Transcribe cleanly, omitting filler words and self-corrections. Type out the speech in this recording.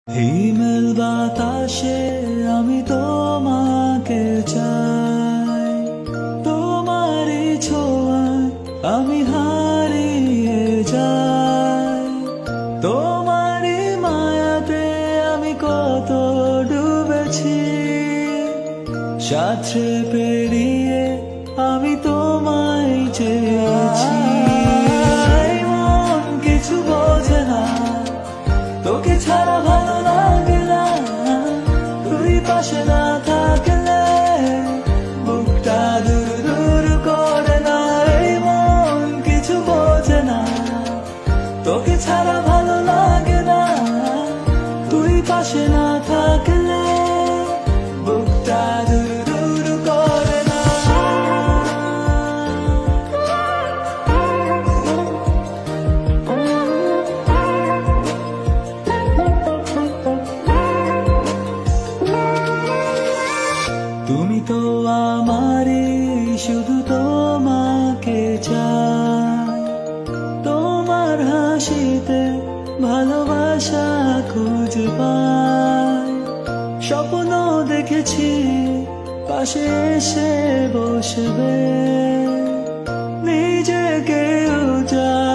হিমেল বাতাসে আমি তোমাকে চাই, তোমারই ছোঁয়ায় আমি হারিয়ে যাই, তোমারই মায়াতে আমি কত ডুবেছি, সাথে পেরিয়ে আমি তোমায় চেয়েছি। মন কিছু বোঝে না, তোকে ছাড়া ভালো লাগে না, তুই পাশে না থাকলে বুকটা দূর দূর করে না। এই মন কিছু বোঝে না, তোকে ছাড়া ভালো লাগে না, তুই পাশে না থাকলে বুকটা দূর দূর করে না। তুমি তো আমারই, শুধু তোমাকে চাই, তোমার হাসিতে ভালোবাসা খুঁজে পাই। স্বপ্ন দেখেছি পাশে এসে বসবে, নিজেকে উজাড়